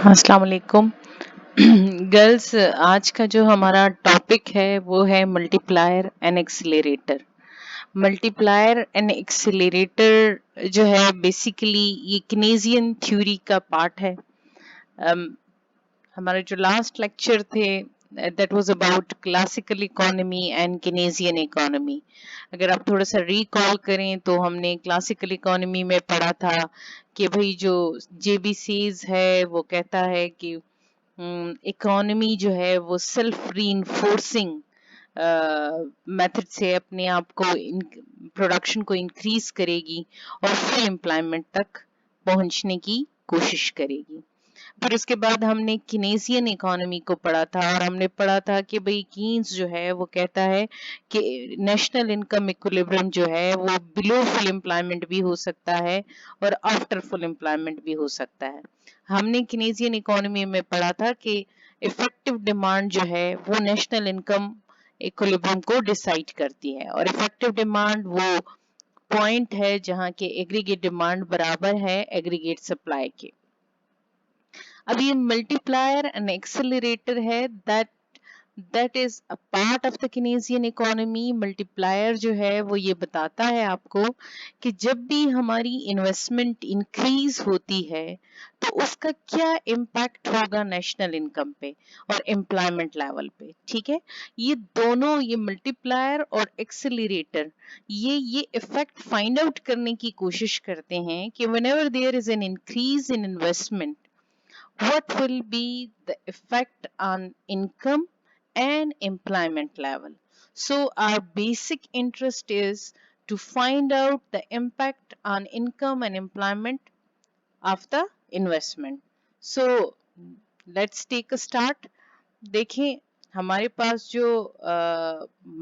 अस्सलाम वालेकुम। गर्ल्स, आज का जो हमारा टॉपिक है वो है multiplier and accelerator. Multiplier and accelerator जो है बेसिकली ये किनेजियन थ्योरी का पार्ट है। हमारे जो लास्ट लेक्चर थे that was about classical economy and Keynesian economy. अगर आप थोड़ा सा रिकॉल करें तो हमने क्लासिकल इकोनॉमी में पढ़ा था कि भाई जो जेबीसीज है वो कहता है कि इकोनॉमी जो है वो सेल्फ रीइंफोर्सिंग मेथड से अपने आप को प्रोडक्शन को इंक्रीज करेगी और फुल एम्प्लॉयमेंट तक पहुंचने की कोशिश करेगी। फिर उसके बाद हमने किनेसियन इकोनॉमी को पढ़ा था और हमने पढ़ा था कि भाई कीन्स जो है वो कहता है कि नेशनल इनकम इक्विलिब्रियम जो है वो बिलो फुल एम्प्लॉयमेंट भी हो सकता है और आफ्टर फुल एम्प्लॉयमेंट भी हो सकता है। हमने किनेसियन इकोनॉमी में पढ़ा था कि इफेक्टिव डिमांड जो है वो नेशनल इनकम इक्विलिब्रियम को डिसाइड करती है और इफेक्टिव डिमांड वो पॉइंट है जहां के एग्रीगेट डिमांड बराबर है एग्रीगेट सप्लाई के। अब ये मल्टीप्लायर एंड एक्सेलरेटर है that is a part of the Keynesian economy. Multiplier जो है वो ये बताता है आपको कि जब भी हमारी इन्वेस्टमेंट इंक्रीज होती है तो उसका क्या इम्पैक्ट होगा नेशनल इनकम पे और एम्प्लॉयमेंट लेवल पे। ठीक है, ये दोनों, ये मल्टीप्लायर और एक्सेलरेटर, ये इफेक्ट फाइंड आउट करने की कोशिश करते हैं कि whenever there is an increase in investment, what will be the effect on income and employment level. So our basic interest is to find out the impact on income and employment of the investment. So let's take a start. देखें, हमारे पास जो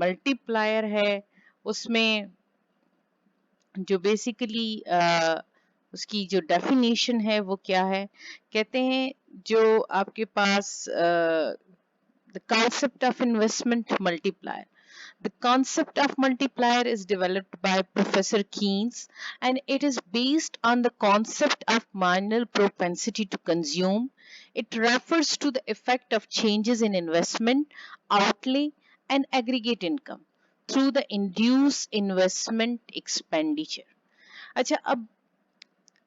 multiplier है उसमें जो basically उसकी जो definition है वो क्या है, कहते हैं जो आपके पास the concept of investment multiplier. The concept of multiplier is developed by Professor Keynes and it is based on the concept of marginal propensity to consume. It refers to the effect of changes in investment, outlay, and aggregate income through the induced investment expenditure. अच्छा, अब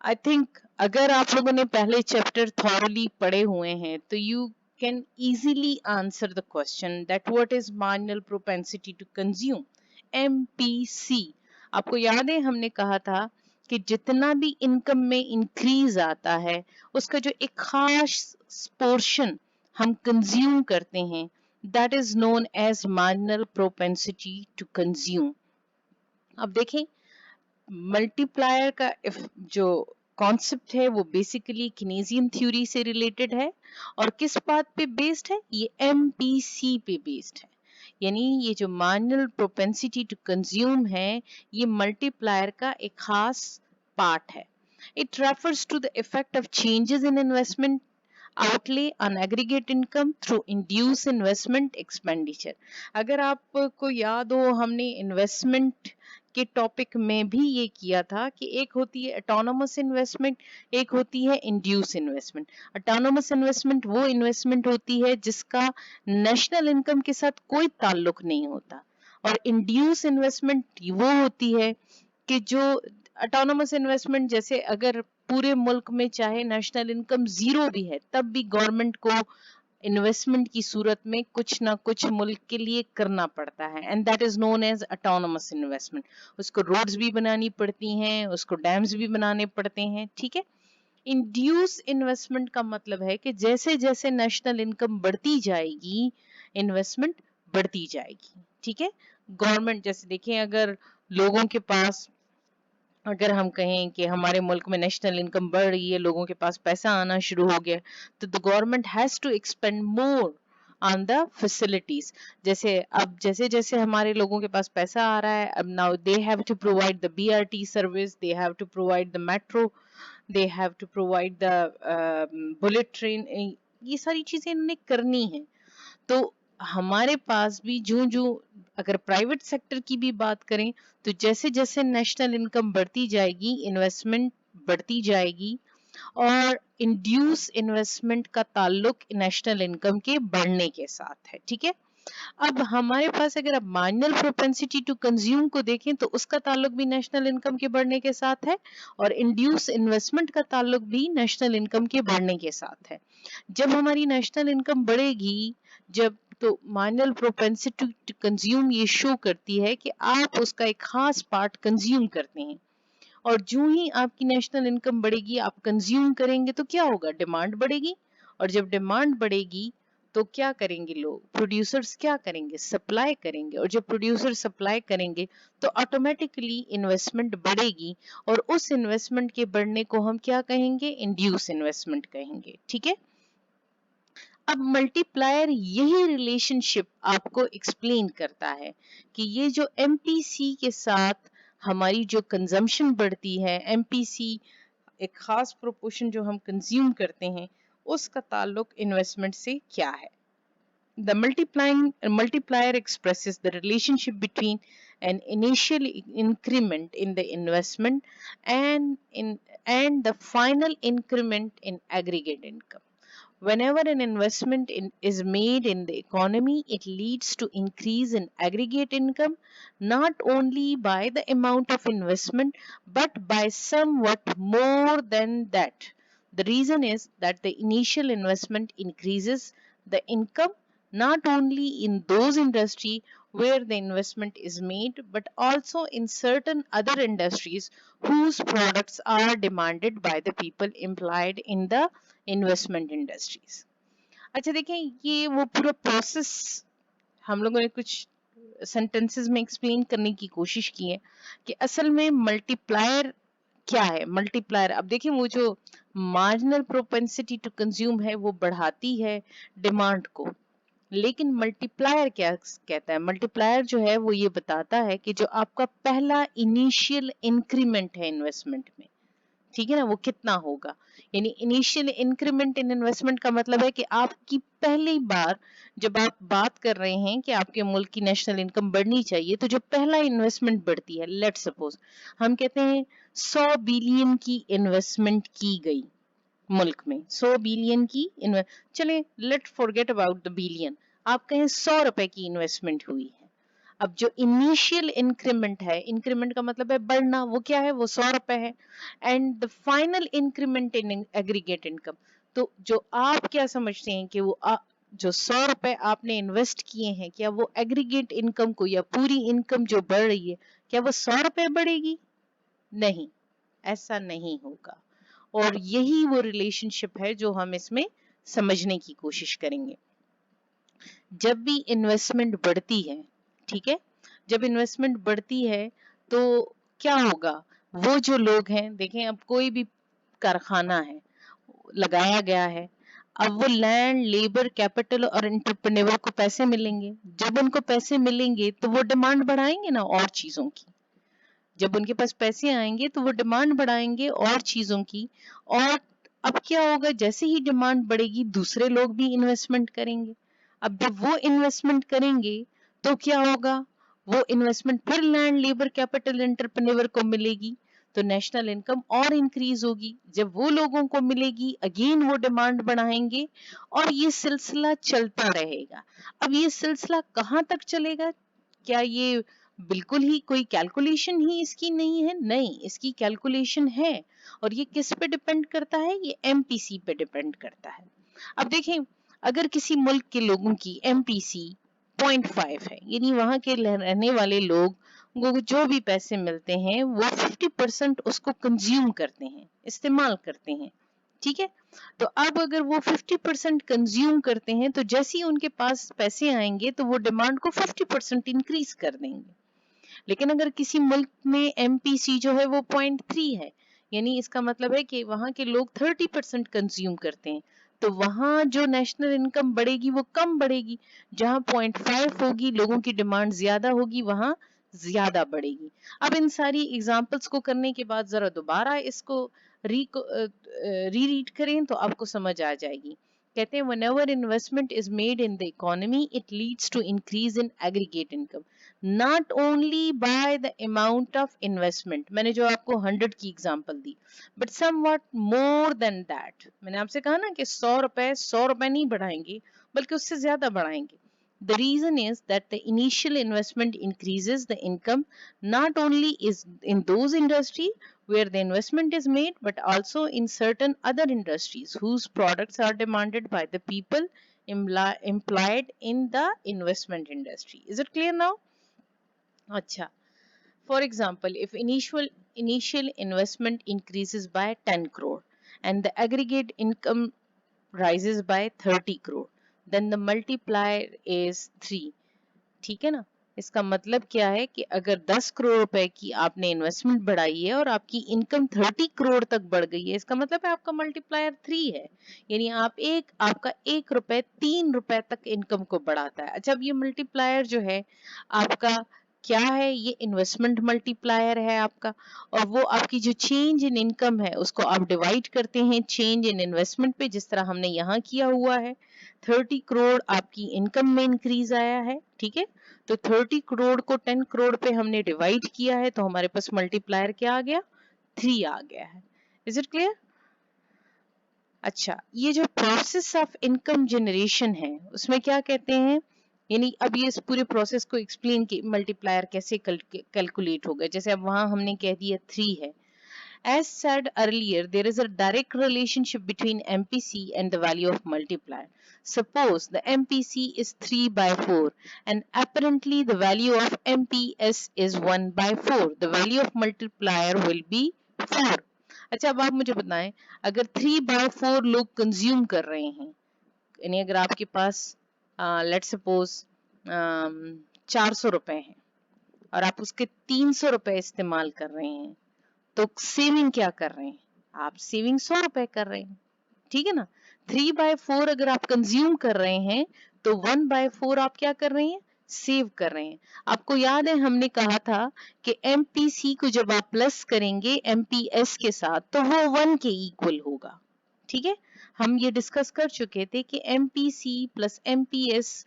I think अगर आप लोगों ने पहले chapter thoroughly पढ़े हुए हैं तो you can easily answer the question that what is marginal propensity to consume, MPC. आपको याद है हमने कहा था कि जितना भी इनकम में इंक्रीज आता है उसका जो एक खास पोर्शन हम कंज्यूम करते हैं that is known as marginal propensity to consume. अब देखें, मल्टीप्लायर का जो कॉन्सेप्ट है वो बेसिकली किनेसियन थ्योरी से रिलेटेड है और किस बात पे बेस्ड है, ये एमपीसी पे बेस्ड है। यानी ये जो मार्जिनल प्रोपेंसिटी टू कंज्यूम है ये मल्टीप्लायर का एक खास पार्ट है। It refers to the effect of changes in investment outlay on aggregate income through induced investment expenditure। अगर आपको याद हो हमने इन्वेस्टमेंट के टॉपिक में भी ये किया था कि एक होती है ऑटोनोमस इन्वेस्टमेंट, एक होती है इंड्यूस इन्वेस्टमेंट। ऑटोनोमस इन्वेस्टमेंट वो इन्वेस्टमेंट होती है जिसका नेशनल इनकम के साथ कोई ताल्लुक नहीं होता और इंड्यूस इन्वेस्टमेंट वो होती है कि जो ऑटोनोमस इन्वेस्टमेंट, जैसे अगर पूरे मुल्क में चाहे नेशनल इनकम जीरो भी है तब भी गवर्नमेंट को इन्वेस्टमेंट की सूरत में कुछ ना कुछ मुल्क के लिए करना पड़ता है and that is known as autonomous investment. उसको रोड्स भी बनानी पड़ती हैं, उसको डैम्स भी बनाने पड़ते हैं। ठीक है, इंड्यूस इन्वेस्टमेंट का मतलब है कि जैसे जैसे नेशनल इनकम बढ़ती जाएगी इन्वेस्टमेंट बढ़ती जाएगी। ठीक है, गवर्नमेंट, जैसे देखें अगर लोगों के पास, अगर हम कहें कि हमारे मुल्क में नेशनल इनकम बढ़ रही है, लोगों के पास पैसा आना शुरू हो गया, तो the government has to expend more on the facilities. जैसे अब जैसे जैसे हमारे लोगों के पास पैसा आ रहा है, अब now they have to provide the BRT service, they have to provide the metro, they have to provide the bullet train. ये सारी चीजें इन्होंने करनी है। तो हमारे पास भी जो जो, अगर प्राइवेट सेक्टर की भी बात करें तो जैसे जैसे नेशनल इनकम बढ़ती जाएगी इन्वेस्टमेंट बढ़ती जाएगी और इंड्यूस इन्वेस्टमेंट का ताल्लुक नेशनल इनकम के बढ़ने के साथ है। ठीक है, अब हमारे पास अगर आप मार्जिनल प्रोपेंसिटी टू कंज्यूम को देखें तो उसका ताल्लुक भी नेशनल इनकम के बढ़ने के साथ है, और इंड्यूस इन्वेस्टमेंट का ताल्लुक भी नेशनल इनकम के बढ़ने के साथ है। जब हमारी नेशनल इनकम बढ़ेगी, जब तो मार्जिनल प्रोपेंसिटी टू कंज्यूम ये शो करती है कि आप उसका एक खास पार्ट कंज्यूम करते हैं, और जो ही आपकी नेशनल इनकम बढ़ेगी, आप कंज्यूम करेंगे तो क्या होगा, डिमांड बढ़ेगी, और जब डिमांड बढ़ेगी तो क्या करेंगे लोग, प्रोड्यूसर्स क्या करेंगे, सप्लाई करेंगे, और जब प्रोड्यूसर सप्लाई करेंगे तो ऑटोमेटिकली इन्वेस्टमेंट बढ़ेगी, और उस इन्वेस्टमेंट के बढ़ने को हम क्या कहेंगे, इंड्यूस इन्वेस्टमेंट कहेंगे। ठीक है, अब मल्टीप्लायर यही रिलेशनशिप आपको एक्सप्लेन करता है कि ये जो एमपीसी के साथ हमारी जो कंजम्पशन बढ़ती है, एमपीसी एक खास प्रोपोर्शन जो हम कंज्यूम करते हैं, उसका ताल्लुक इन्वेस्टमेंट से क्या है। The multiplier expresses the relationship between an initial increment in the investment and the final increment in aggregate income. Whenever an investment is made in the economy, it leads to increase in aggregate income, not only by the amount of investment, but by somewhat more than that. The reason is that the initial investment increases the income not only in those industry where the investment is made, but also in certain other industries whose products are demanded by the people employed in the investment industries. अच्छा देखें, ये वो पूरा process हम लोगों ने कुछ sentences में एक्सप्लेन करने की कोशिश की है कि असल में मल्टीप्लायर क्या है। मल्टीप्लायर, अब देखिए, वो जो मार्जिनल प्रोपेंसिटी टू कंज्यूम है वो बढ़ाती है डिमांड को, लेकिन मल्टीप्लायर क्या कहता है, मल्टीप्लायर जो है वो ये बताता है कि जो आपका पहला इनिशियल इंक्रीमेंट है इन्वेस्टमेंट में, ठीक है ना, वो कितना होगा। यानी इनिशियल इंक्रीमेंट इन इन्वेस्टमेंट का मतलब है कि आपकी पहली बार जब आप बात कर रहे हैं कि आपके मुल्क की नेशनल इनकम बढ़नी चाहिए, तो जो पहला इन्वेस्टमेंट बढ़ती है, लेट्स सपोज हम कहते हैं 100 बिलियन की इन्वेस्टमेंट की गई मुल्क में, 100 बिलियन की चले let forget about the billion, आप कहें 100 रुपए की इन्वेस्टमेंट हुई है। अब जो इनिशियल इंक्रीमेंट है, इंक्रीमेंट का मतलब है बढ़ना, वो क्या है, वो 100 रुपए है, and the final increment in aggregate income, तो जो आप क्या समझते हैं कि वो जो 100 रुपए आपने इन्वेस्ट किए हैं, क्या वो एग्रीगेट इनकम को या पूरी इनकम जो बढ़ रही है, क्या वो 100 रुपए बढ़ेगी? नहीं, ऐसा नहीं होगा। और यही वो रिलेशनशिप है जो हम इसमें समझने की कोशिश करेंगे। जब भी इन्वेस्टमेंट बढ़ती है, ठीक है, जब इन्वेस्टमेंट बढ़ती है तो क्या होगा, वो जो लोग हैं, देखें अब कोई भी कारखाना है लगाया गया है, अब वो लैंड, लेबर, कैपिटल और एंटरप्रेन्योर को पैसे मिलेंगे, जब उनको पैसे मिलेंगे तो वो डिमांड बढ़ाएंगे ना और चीजों की, जब उनके पास पैसे आएंगे तो वो डिमांड बढ़ाएंगे और चीजों की, और अब क्या होगा, जैसे ही डिमांड बढ़ेगी दूसरे लोग भी इन्वेस्टमेंट करेंगे। अब जब वो इन्वेस्टमेंट करेंगे तो क्या होगा, वो इन्वेस्टमेंट फिर लैंड, लेबर, कैपिटल, एंटरप्रेन्योर को मिलेगी, तो नेशनल इनकम और इंक्रीज होगी। जब वो लोगों को मिलेगी, अगेन वो डिमांड बढ़ाएंगे, और ये सिलसिला चलता रहेगा। अब ये सिलसिला कहाँ तक चलेगा, क्या ये बिल्कुल ही कोई कैलकुलेशन ही इसकी नहीं है? नहीं, इसकी कैलकुलेशन है, और ये किस पे डिपेंड करता है, ये एमपीसी पे डिपेंड करता है। अब देखें, अगर किसी मुल्क के लोगों की एमपीसी 0.5 है, यानी वहां के रहने वाले लोग को जो भी पैसे मिलते हैं वो 50% उसको कंज्यूम करते हैं, इस्तेमाल करते हैं, ठीक है। तो अब अगर वो 50% कंज्यूम करते हैं, तो जैसे ही उनके पास पैसे आएंगे तो वो डिमांड को 50% इंक्रीज कर देंगे। लेकिन अगर किसी मुल्क में एमपीसी जो है वो 0.3 है, यानी इसका मतलब है कि वहां के लोग 30% कंज्यूम करते हैं, तो वहां जो नेशनल इनकम बढ़ेगी वो कम बढ़ेगी। जहां 0.5 होगी, लोगों की डिमांड ज्यादा होगी, वहां ज्यादा बढ़ेगी। अब इन सारी एग्जांपल्स को करने के बाद जरा दोबारा इसको रीड करें तो आपको समझ आ जाएगी। कहते हैं whenever investment is made in the economy it leads to increase in aggregate income। not only by the amount of investment, मैंने जो आपको 100 की example the, but somewhat more than that. मैंने आपसे कहा ना कि 100 रुपए नहीं बढ़ाएंगे, बल्कि उससे ज्यादा बढ़ाएंगे. The reason is that the initial investment increases the income not only is in those industries where the investment is made, but also in certain other industries whose products are demanded by the people employed in the investment industry. Is it clear now? Acha. For example, if initial investment increases by 10 crore and the aggregate income rises by 30 crore, then the multiplier is 3. ठीक है ना? इसका मतलब क्या है कि अगर 10 करोड़ रुपए की आपने इन्वेस्टमेंट बढ़ाई है और आपकी इनकम 30 करोड़ तक बढ़ गई है, इसका मतलब है आपका मल्टीप्लायर 3 है. यानी आपका 1 रुपए 3 रुपए तक इनकम को बढ़ाता है. अच्छा, अब ये मल्टीप्लायर जो है आपका क्या है? ये इन्वेस्टमेंट मल्टीप्लायर है आपका, और वो आपकी जो चेंज इन इनकम है उसको आप डिवाइड करते हैं चेंज इन इन्वेस्टमेंट पे, जिस तरह हमने यहाँ किया हुआ है. 30 करोड़ आपकी इनकम में इंक्रीज आया है, ठीक है, तो 30 करोड़ को 10 करोड़ पे हमने डिवाइड किया है, तो हमारे पास मल्टीप्लायर क्या आ गया? 3 आ गया है. Is it clear? अच्छा, ये जो प्रोसेस ऑफ इनकम जनरेशन है उसमें क्या कहते हैं, यानी अब ये इस पूरे प्रोसेस को एक्सप्लेन कि मल्टीप्लायर कैसे कैलकुलेट होगा. जैसे अब वहां हमने कह दिया 3 है. As said earlier, there is a direct relationship between MPC and the value of multiplier. Suppose the MPC is 3 by 4 and apparently the value of MPS is 1 by 4. The value of multiplier will be 4. अच्छा, अब आप मुझे बताएं, अगर 3 by 4 लोग consume कर रहे हैं, यानी अगर आपके पास लेट्स सपोज 400 रुपए हैं और आप उसके 300 रुपए इस्तेमाल कर रहे हैं, तो सेविंग क्या कर रहे हैं? आप सेविंग 100 रुपए कर रहे हैं, ठीक है ना? 3 by 4 अगर आप कंज्यूम कर रहे हैं तो 1 by 4 आप क्या कर रहे हैं? सेव कर रहे हैं. आपको याद है हमने कहा था कि एमपीसी को जब आप प्लस करेंगे एमपीएस के साथ तो वो 1 के इक्वल होगा. ठीक है, हम ये डिस्कस कर चुके थे कि एमपीसी प्लस एमपीएस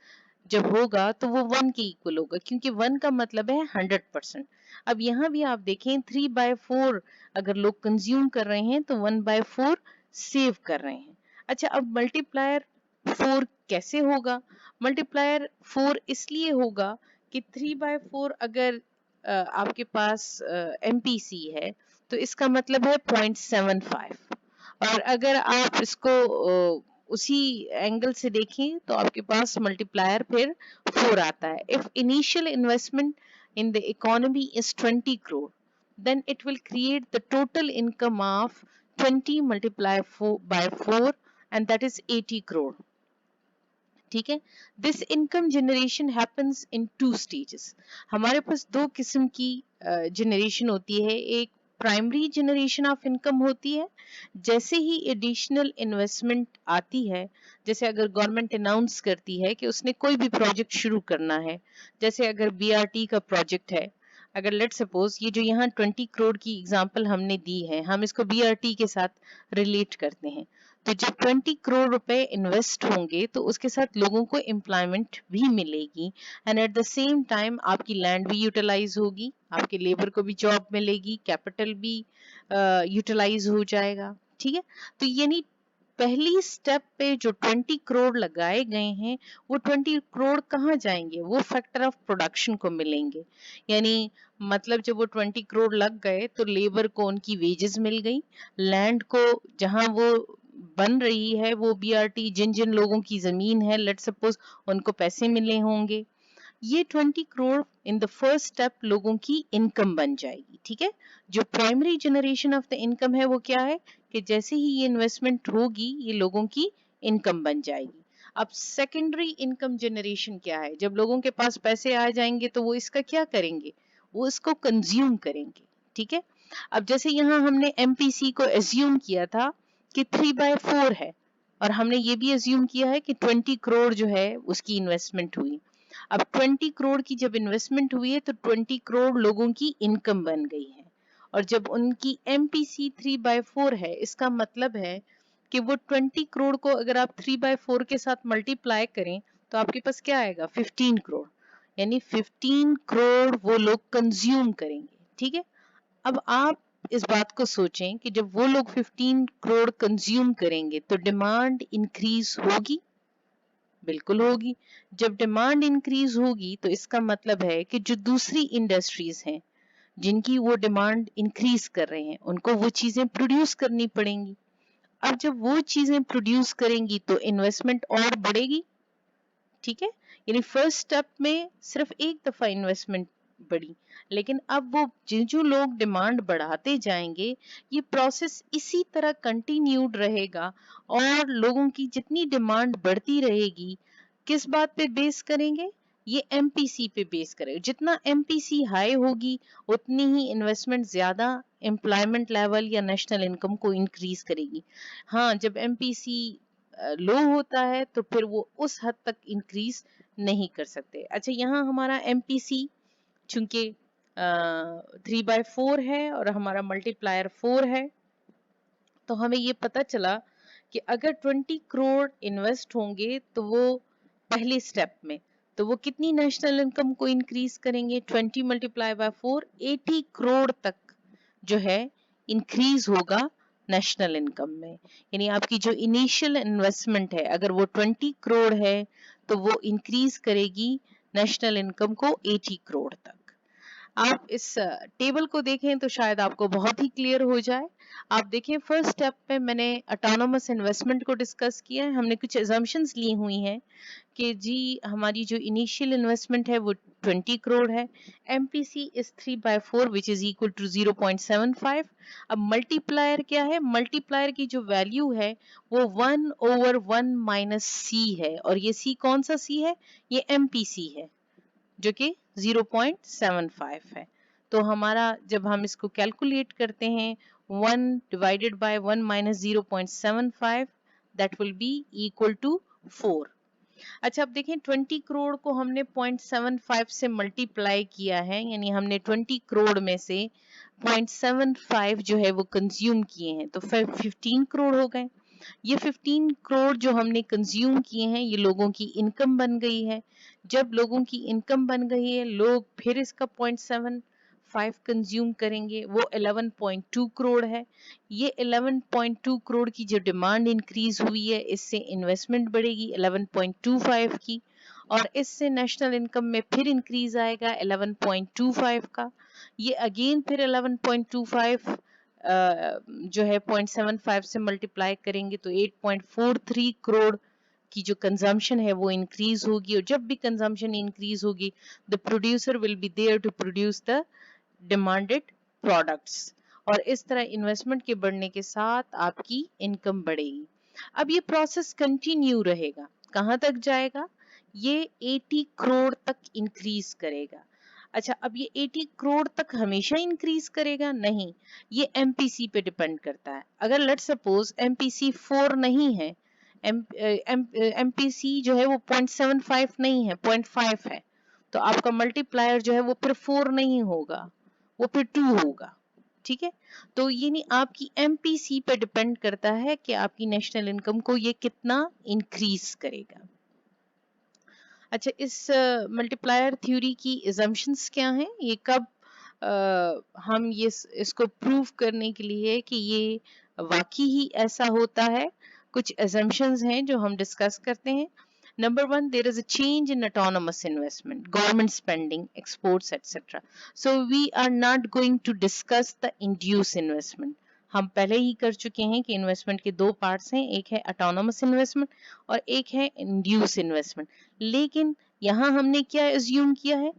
जब होगा तो वो 1 के इक्वल होगा, क्योंकि 1 का मतलब है 100%. अब यहाँ भी आप देखें 3 by 4 अगर लोग कंज्यूम कर रहे हैं तो 1 by 4 सेव कर रहे हैं. अच्छा, अब मल्टीप्लायर 4 कैसे होगा? मल्टीप्लायर 4 इसलिए होगा कि 3 by 4 अगर आपके पास एमपीसी है तो इसका मतलब है 0.75, और अगर आप इसको उसी एंगल से देखें तो आपके पास मल्टीप्लायर फिर 4 आता है. If initial investment in the economy is 20 crore, then it will create the total income of 20 multiplied by 4, and that is 80 crore. ठीक है, this income generation happens in 2 stages. हमारे पास 2 किस्म की जनरेशन होती है. एक प्राइमरी जनरेशन ऑफ इनकम होती है, जैसे ही एडिशनल इन्वेस्टमेंट आती है, जैसे अगर गवर्नमेंट अनाउंस करती है कि उसने कोई भी प्रोजेक्ट शुरू करना है, जैसे अगर बीआरटी का प्रोजेक्ट है, अगर लेट सपोज ये जो यहाँ 20 करोड़ की एग्जांपल हमने दी है, हम इसको बीआरटी के साथ रिलेट करते हैं, तो जब 20 करोड़ रुपए इन्वेस्ट होंगे तो उसके साथ लोगों को एम्प्लॉयमेंट भी मिलेगी, and at the same time आपकी लैंड भी यूटिलाइज होगी, आपके लेबर को भी जॉब मिलेगी, कैपिटल भी यूटिलाइज हो जाएगा. ठीक है, तो यानी पहली स्टेप पे जो 20 करोड़ लगाए गए हैं वो 20 करोड़ कहाँ जाएंगे? वो फैक्टर ऑफ प्रोडक्शन को मिलेंगे. यानी मतलब जब वो 20 करोड़ लग गए तो लेबर को उनकी वेजेस मिल गई, लैंड को जहां वो बन रही है वो बीआरटी जिन जिन लोगों की जमीन है लेट सपोज उनको पैसे मिले होंगे. ये 20 crore in the first step लोगों की इनकम बन जाएगी. ठीक है, जो primary generation of the income है वो क्या है कि जैसे ही ये इन्वेस्टमेंट होगी ये लोगों की इनकम बन जाएगी. अब सेकेंडरी इनकम जनरेशन क्या है? जब लोगों के पास पैसे आ जाएंगे तो वो इसका क्या करेंगे? वो इसको कंज्यूम करेंगे. ठीक है, अब जैसे यहाँ हमने एमपीसी को एज्यूम किया था कि 3 by 4 है, और हमने ये भी एज्यूम किया है कि 20 करोड़ जो है उसकी इन्वेस्टमेंट हुई. अब 20 करोड़ की जब इन्वेस्टमेंट हुई है तो 20 करोड़ लोगों की इनकम बन गई है, और जब उनकी एमपीसी 3 by 4 है, इसका मतलब है कि वो 20 करोड़ को अगर आप 3 by 4 के साथ मल्टीप्लाई करें तो आपके पास क्या आएगा? 15 करोड़. यानी 15 करोड़ वो लोग कंज्यूम करेंगे, ठीक है। अब आप इस बात को सोचें कि जब वो लोग 15 करोड़ कंज्यूम करेंगे तो डिमांड इंक्रीज होगी, बिल्कुल होगी। जब डिमांड इंक्रीज होगी तो इसका मतलब है कि जो दूसरी इंडस्ट्रीज हैं जिनकी वो डिमांड इंक्रीज कर रहे हैं उनको वो चीजें प्रोड्यूस करनी पड़ेंगी। अब जब वो चीजें प्रोड्यूस करेंगी तो इन्वेस्टमेंट और बढ़ेगी, ठीक है। यानी फर्स्ट स्टेप में सिर्फ एक दफा इन्वेस्टमेंट बढ़ी, लेकिन अब वो जो जो लोग डिमांड बढ़ाते जाएंगे ये प्रोसेस इसी तरह कंटिन्यूड रहेगा और लोगों की जितनी डिमांड बढ़ती रहेगी किस बात पे बेस करेंगे, ये एमपीसी पे बेस करेगा। जितना एमपीसी हाई होगी उतनी ही इन्वेस्टमेंट ज्यादा एम्प्लॉयमेंट लेवल या नेशनल इनकम को इंक्रीज करेगी। हाँ, जब एमपीसी लो होता है तो फिर वो उस हद तक इंक्रीज नहीं कर सकते। अच्छा, यहाँ हमारा एमपीसी चूंकि 3/4 है और हमारा मल्टीप्लायर 4 है, तो हमें ये पता चला कि अगर 20 करोड़ इन्वेस्ट होंगे तो वो पहले स्टेप में तो वो कितनी नेशनल इनकम को इंक्रीज करेंगे, 20 मल्टीप्लाई बाय 4, 80 करोड़ तक जो है इंक्रीज होगा नेशनल इनकम में। यानी आपकी जो इनिशियल इन्वेस्टमेंट है अगर वो 20 करोड़ है तो वो इंक्रीज करेगी नेशनल इनकम को 80 करोड़ तक। आप इस टेबल को देखें तो शायद आपको बहुत ही क्लियर हो जाए। आप देखिए फर्स्ट स्टेप पे मैंने ऑटोनोमस इन्वेस्टमेंट को डिस्कस किया है। हमने कुछ assumptions ली हुई हैं कि जी हमारी जो इनिशियल इन्वेस्टमेंट है वो 20 करोड़ है, MPC is 3/4 which is equal to 0.75। अब मल्टीप्लायर क्या है, मल्टीप्लायर की जो वैल्यू है वो 1/1 माइनस सी है, और ये सी कौन सा सी है, ये एमपीसी है जो कि 0.75 है। तो हमारा जब हम इसको कैलकुलेट करते हैं 1 divided by 1 minus 0.75 that will be equal to 4। अच्छा, अब देखें 20 करोड़ को हमने 0.75 से मल्टीप्लाई किया है, यानी हमने 20 करोड़ में से 0.75 जो है वो कंज्यूम किए हैं, तो फिर 15 करोड़ हो गए। ये 15 करोड़ जो हमने कंज्यूम किए हैं ये लोगों की इनकम बन गई है। जब लोगों की इनकम बन गई है लोग फिर इसका 0.75 कंज्यूम करेंगे, वो 11.2 करोड़ है। ये 11.2 करोड़ की जो डिमांड इंक्रीज हुई है इससे इन्वेस्टमेंट बढ़ेगी 11.25 की, और इससे नेशनल इनकम में फिर इंक्रीज आएगा 11.25 का। ये अगेन फिर 11.25 जो है 0.75 से मल्टीप्लाई करेंगे तो 8.43 करोड़ की जो कंजम्पशन है वो इंक्रीज होगी, और जब भी कंजम्पशन इंक्रीज होगी the producer will be there to produce the demanded products, और इस तरह इन्वेस्टमेंट के बढ़ने के साथ आपकी इनकम बढ़ेगी। अब ये प्रोसेस कंटिन्यू रहेगा, कहाँ तक जाएगा, ये 80 करोड़ तक इंक्रीज करेगा। अच्छा, अब ये 80 करोड़ तक हमेशा इंक्रीज करेगा, नहीं, ये एमपीसी पे डिपेंड करता है। अगर लेट सपोज एमपीसी 4 नहीं है, एमपीसी जो है वो 0.75 नहीं है, 0.5 है, तो आपका मल्टीप्लायर जो है वो फिर 4 नहीं होगा, वो फिर 2 होगा, ठीक है। तो ये नहीं, आपकी एमपीसी पे डिपेंड करता है कि आपकी नेशनल इनकम को ये कितना इंक्रीज करेगा। अच्छा, इस मल्टीप्लायर थ्योरी की assumptions क्या हैं, ये कब हम ये इसको प्रूव करने के लिए कि ये वाकई ही ऐसा होता है, कुछ assumptions हैं जो हम डिस्कस करते हैं। Number one, there is a change in autonomous investment, government spending, exports, etc. So we are not going to discuss the induced investment. हम पहले ही कर चुके हैं कि इन्वेस्टमेंट के दो पार्ट्स हैं, एक है ऑटोनोमस इन्वेस्टमेंट और एक है इंड्यूस इन्वेस्टमेंट। लेकिन यहाँ हमने क्या एज्यूम किया है,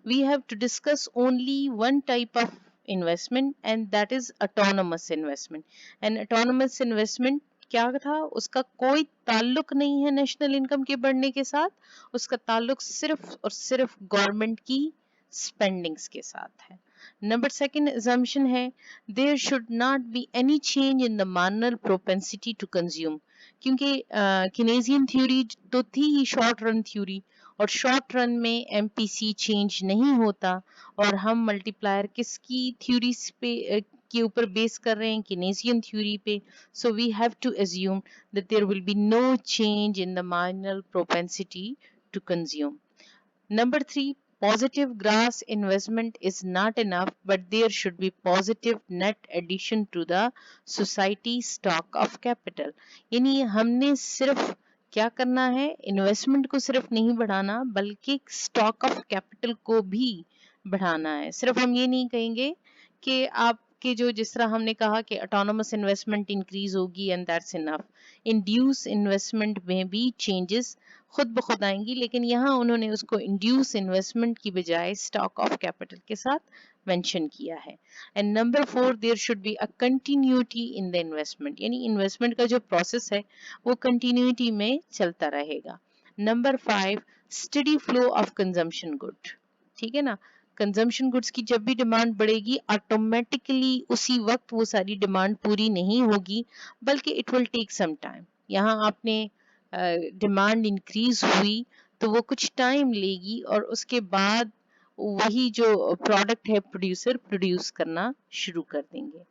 we have to discuss only one type of investment and that is autonomous investment. And autonomous investment क्या था, उसका कोई ताल्लुक नहीं है नेशनल इनकम के बढ़ने के साथ, उसका ताल्लुक सिर्फ और सिर्फ गवर्नमेंट की स्पेंडिंग्स के साथ है। नंबर सेकंड assumption है, there should not be any change in the manual propensity to consume, क्योंकि किनेजियन थ्योरी तो थी ही शॉर्ट रन थ्योरी, और शॉर्ट रन में एमपीसी चेंज नहीं होता, और हम मल्टीप्लायर किसकी थ्योरी पे के ऊपर बेस कर रहे हैं, किनेजियन थ्योरी पे। So we have to assume that there will be no change in the manual propensity to consume. Number three, Positive gross investment is not enough, but there should be positive net addition to the society stock of capital. यानी हमने सिर्फ क्या करना है, investment को सिर्फ नहीं बढ़ाना बल्कि स्टॉक ऑफ कैपिटल को भी बढ़ाना है. सिर्फ हम ये नहीं कहेंगे कि आपके जो जिस तरह हमने कहा कि ऑटोनोमस इन्वेस्टमेंट इंक्रीज होगी and that's enough. Induce investment में भी चेंजेस खुद ब खुद आएंगी, लेकिन यहाँ उन्होंने उसको इंड्यूस इन्वेस्टमेंट की बजाय स्टॉक ऑफ कैपिटल के साथ मेंशन किया है. And number 4, there should be a continuity in the investment, यानी इन्वेस्टमेंट का जो प्रोसेस है वो कंटिन्यूटी में चलता रहेगा. Number 5, steady flow of consumption good. ठीक है ना, कंजम्पशन गुड्स की जब भी डिमांड बढ़ेगी ऑटोमेटिकली उसी वक्त वो सारी डिमांड पूरी नहीं होगी, बल्कि it will take some time. यहाँ आपने डिमांड इंक्रीज हुई तो वो कुछ टाइम लेगी और उसके बाद वही जो प्रोडक्ट है प्रोड्यूसर प्रोड्यूस करना शुरू कर देंगे.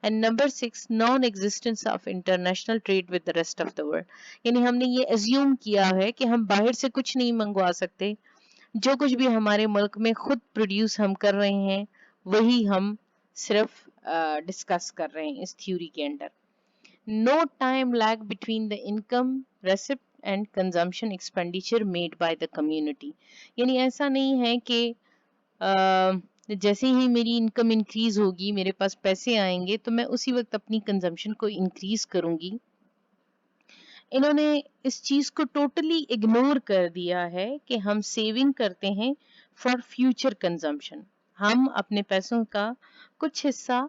And number 6, non existence of international trade with the rest of the world. यानी हमने ये एज्यूम किया है कि हम बाहर से कुछ नहीं मंगवा सकते, जो कुछ भी हमारे मुल्क में खुद प्रोड्यूस हम कर रहे हैं वही हम सिर्फ डिस्कस कर रहे हैं इस थ्योरी के under. No time lag between the income receipt and consumption expenditure made by the community. यानी ऐसा नहीं है कि जैसे ही मेरी इनकम इंक्रीज होगी, मेरे पास पैसे आएंगे तो मैं उसी वक्त अपनी कंजम्पशन को इंक्रीज करूंगी. इन्होंने इस चीज को टोटली इग्नोर कर दिया है कि हम सेविंग करते हैं फॉर फ्यूचर कंजम्पशन. हम अपने पैसों का कुछ हिस्सा,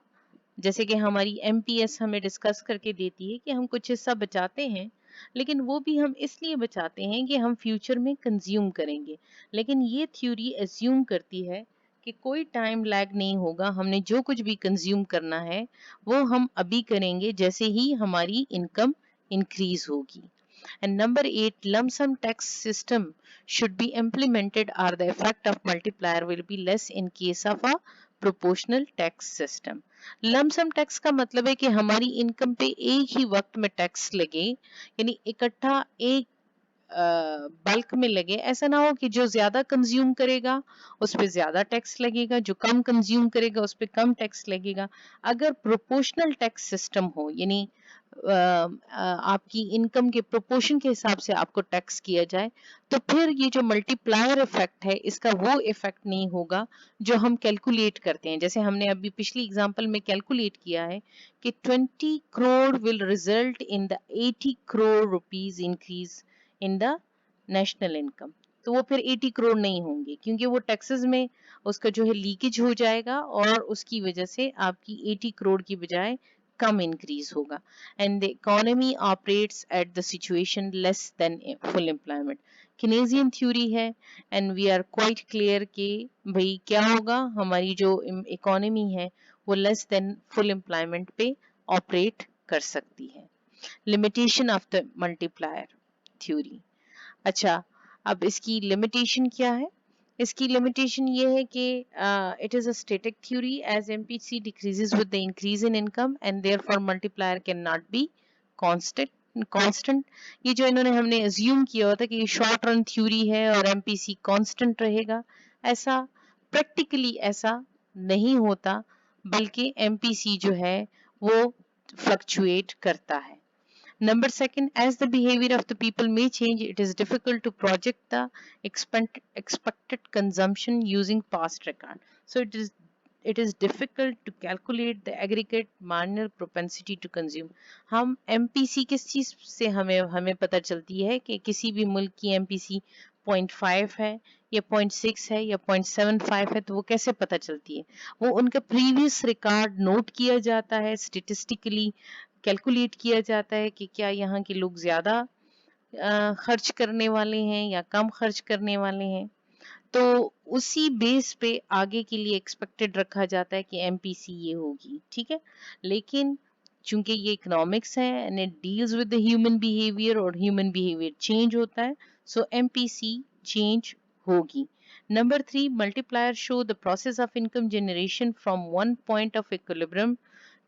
जैसे कि हमारी एमपीएस हमें डिस्कस करके देती है कि हम कुछ हिस्सा बचाते हैं, लेकिन वो भी हम इसलिए बचाते हैं कि हम फ्यूचर में कंज्यूम करेंगे. लेकिन ये थ्योरी एज्यूम करती है कि कोई टाइम लैग नहीं होगा, हमने जो कुछ भी कंज्यूम करना है वो हम अभी करेंगे जैसे ही हमारी इनकम इंक्रीज होगी. And number 8, lump sum tax system should be implemented or the effect of multiplier will be less in case of a proportional tax system. Lump sum tax का मतलब है कि हमारी इनकम पे एक ही वक्त में टैक्स लगे, यानी इकट्ठा एक बल्क में लगे. ऐसा ना हो कि जो ज्यादा कंज्यूम करेगा उस पे ज्यादा टैक्स लगेगा, जो कम कंज्यूम करेगा उस पे कम टैक्स लगेगा. अगर प्रोपोर्शनल टैक्स सिस्टम हो, यानी आपकी इनकम के प्रोपोर्शन के हिसाब से आपको टैक्स किया जाए, तो फिर ये जो मल्टीप्लायर इफेक्ट है इसका वो इफेक्ट नहीं होगा जो हम कैलकुलेट करते हैं. जैसे हमने अभी पिछली एग्जांपल में कैलकुलेट किया है कि 20 crore will result in the 80 crore rupees increase in the national income. तो वो फिर 80 करोड़ नहीं होंगे क्योंकि वो टैक्सेस में उसका जो है लीकेज हो जाएगा और उसकी वजह से आपकी 80 करोड़ की बजाय कम इंक्रीज होगा. And the economy operates at the situation less than full employment. Keynesian theory है and we are quite clear कि भाई क्या होगा, हमारी जो इकोनॉमी है वो लेस देन फुल एम्प्लॉयमेंट पे ऑपरेट कर सकती है. Limitation of the multiplier theory. अच्छा, अब इसकी लिमिटेशन क्या है? इसकी लिमिटेशन ये है कि it is a static theory as MPC decreases with the increase in income and therefore multiplier can not be constant. ये जो इन्होंने हमने अज्यूम किया होता है कि ये शॉर्ट रन थ्योरी है और एमपीसी कांस्टेंट रहेगा, ऐसा प्रैक्टिकली ऐसा नहीं होता, बल्कि एमपीसी जो है वो फ्लक्चुएट करता है. Number second, as the behavior of the people may change, it is difficult to project the expected consumption using past record. So it is difficult to calculate the aggregate marginal propensity to consume. हम MPC किस चीज से हमें पता चलती है कि किसी भी मुल्क की MPC 0.5 है या 0.6 है या 0.75 है, तो वो कैसे पता चलती है? वो उनका प्रीवियस रिकॉर्ड नोट किया जाता है, स्टेटिस्टिकली कैलकुलेट किया जाता है कि क्या यहाँ के लोग ज्यादा खर्च करने वाले हैं या कम खर्च करने वाले हैं. तो उसी बेस पे आगे के लिए एक्सपेक्टेड रखा जाता है कि एमपीसी ये होगी. ठीक है, लेकिन चूंकि ये इकोनॉमिक्स है and it deals with the human behaviour और ह्यूमन बिहेवियर चेंज होता है, सो एमपीसी चेंज होगी. Number 3, multiplier show the process of income generation from one point of equilibrium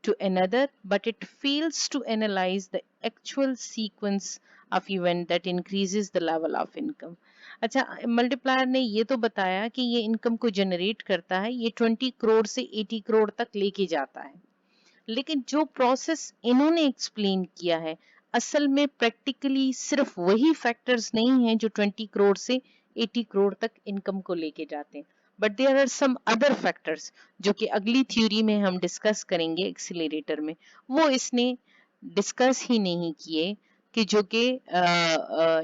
to another, but it fails to analyze the actual sequence of event that increases the level of income. अच्छा, multiplier ने ये तो बताया कि ये income को generate करता है, ये 20 करोड़ से 80 करोड़ तक लेके जाता है, लेकिन जो प्रोसेस इन्होंने एक्सप्लेन किया है असल में प्रैक्टिकली सिर्फ वही फैक्टर्स नहीं हैं जो 20 करोड़ से 80 करोड़ तक इनकम को लेके जाते हैं, but there are some other factors जो कि अगली थ्योरी में हम डिस्कस करेंगे एक्सीलरेटर में, वो इसने डिस्कस ही नहीं किए कि जो कि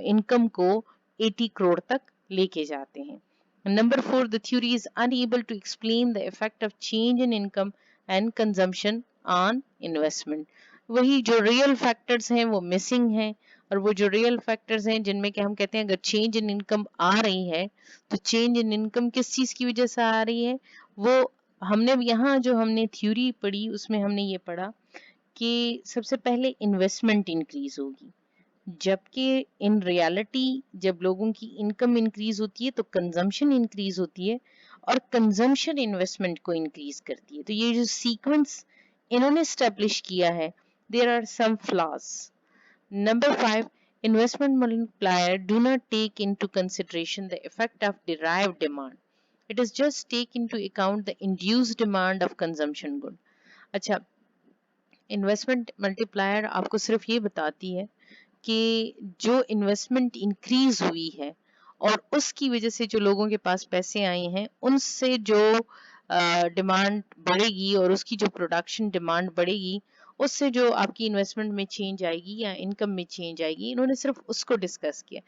इनकम को 80 करोड़ तक लेके जाते हैं. Number 4, the theory is unable to explain the effect of change in income and consumption on investment. वही जो रियल फैक्टर्स हैं वो मिसिंग हैं, और वो जो रियल फैक्टर्स हैं जिनमें कि हम कहते हैं अगर चेंज इन इनकम आ रही है तो चेंज इन इनकम किस चीज की वजह से आ रही है, वो हमने यहाँ जो हमने थ्योरी पढ़ी उसमें हमने ये पढ़ा कि सबसे पहले इन्वेस्टमेंट इंक्रीज होगी, जबकि इन रियलिटी जब लोगों की इनकम इंक्रीज होती है तो कंजम्पशन इंक्रीज होती है, और कंजम्पशन इन्वेस्टमेंट को इंक्रीज करती है. तो ये जो सीक्वेंस इन्होंने स्टैब्लिश किया है, there are some flaws. Number 5, investment multiplier do not take into consideration the effect of derived demand. It is just take into account the induced demand of consumption good. अच्छा, investment multiplier आपको सिर्फ ये बताती है कि जो investment increase हुई है और उसकी वजह से जो लोगों के पास पैसे आए हैं उनसे जो डिमांड बढ़ेगी और उसकी जो प्रोडक्शन डिमांड बढ़ेगी उससे जो आपकी इन्वेस्टमेंट में चेंज आएगी या इनकम में चेंज आएगी, इन्होंने सिर्फ उसको डिस्कस किया.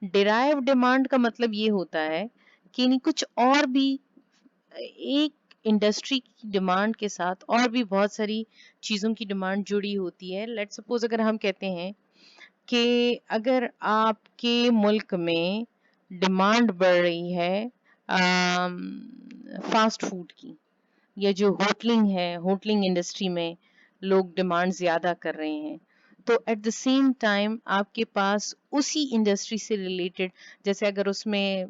डिराइव डिमांड का मतलब ये होता है कि नहीं कुछ और भी, एक इंडस्ट्री की डिमांड के साथ और भी बहुत सारी चीजों की डिमांड जुड़ी होती है. लेट्स सपोज अगर हम कहते हैं कि अगर आपके मुल्क में डिमांड बढ़ रही है फास्ट फूड की, या जो होटलिंग है, होटलिंग इंडस्ट्री में लोग डिमांड ज्यादा कर रहे हैं, तो एट द सेम टाइम आपके पास उसी इंडस्ट्री से रिलेटेड, जैसे अगर उसमें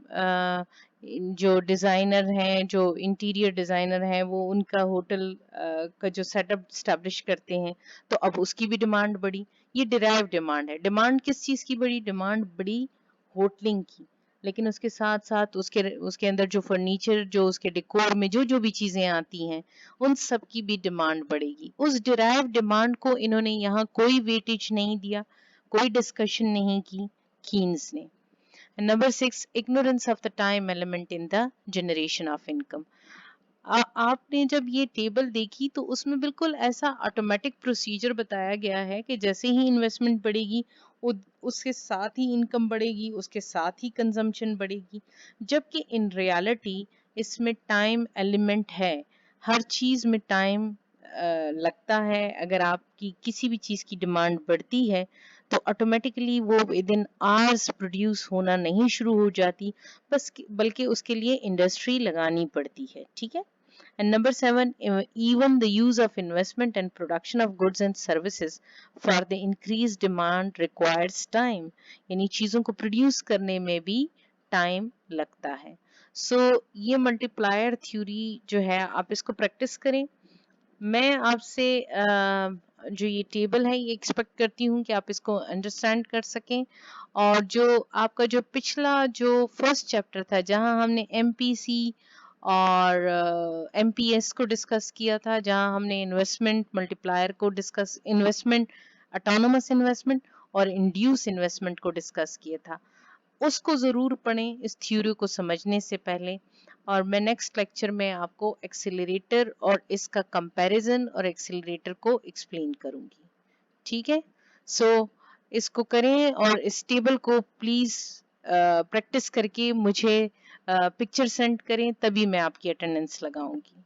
जो डिजाइनर हैं, जो इंटीरियर डिजाइनर हैं, वो उनका होटल का जो सेटअप स्टैब्लिश करते हैं, तो अब उसकी भी डिमांड बढ़ी. ये डिराइव डिमांड है. डिमांड किस चीज की बढ़ी? डिमांड बढ़ी होटलिंग की, लेकिन उसके साथ साथ उसके अंदर जो फर्नीचर, जो उसके डेकोर में जो जो भी चीजें आती हैं, उन सब की भी डिमांड बढ़ेगी. उस डिराइव डिमांड को इन्होंने यहाँ कोई वेटेज नहीं दिया, कोई डिस्कशन नहीं की कीन्स ने. Number 6, ignorance of the time element in the generation of income. आपने जब ये टेबल देखी तो उसमें बिल्कुल ऐसा ऑटोमेटिक प्रोसीजर बताया गया है कि जैसे ही इन्वेस्टमेंट बढ़ेगी उसके साथ ही इनकम बढ़ेगी, उसके साथ ही कंजम्पशन बढ़ेगी, जबकि इन रियलिटी इसमें टाइम एलिमेंट है. हर चीज में टाइम लगता है. अगर आपकी किसी भी चीज की डिमांड बढ़ती है तो ऑटोमेटिकली वो विद इन आवर्स प्रोड्यूस होना नहीं शुरू हो जाती, बस बल्कि उसके लिए इंडस्ट्री लगानी पड़ती है. ठीक है. And number 7, even the use of investment and production of goods and services for the increased demand requires time. यानी चीजों को प्रोड्यूस करने में भी टाइम लगता है. ये मल्टीप्लायर थ्योरी जो है आप इसको प्रैक्टिस करें. मैं आपसे जो ये टेबल है ये एक्सपेक्ट करती हूँ कि आप इसको अंडरस्टैंड कर सकें, और जो आपका जो पिछला जो फर्स्ट चैप्टर था जहां हमने एमपीसी और एमपीएस को डिस्कस किया था, जहां हमने इन्वेस्टमेंट मल्टीप्लायर को डिस्कस, इन्वेस्टमेंट, ऑटोनोमस इन्वेस्टमेंट और इंड्यूस इन्वेस्टमेंट को डिस्कस किया था, उसको जरूर पढ़ें इस थ्योरी को समझने से पहले. और मैं नेक्स्ट लेक्चर में आपको एक्सीलरेटर और इसका कंपैरिजन और एक्सीलरेटर को एक्सप्लेन करूंगी. ठीक है. इसको करें और इस टेबल को प्लीज प्रैक्टिस करके मुझे पिक्चर सेंड करें, तभी मैं आपकी अटेंडेंस लगाऊंगी.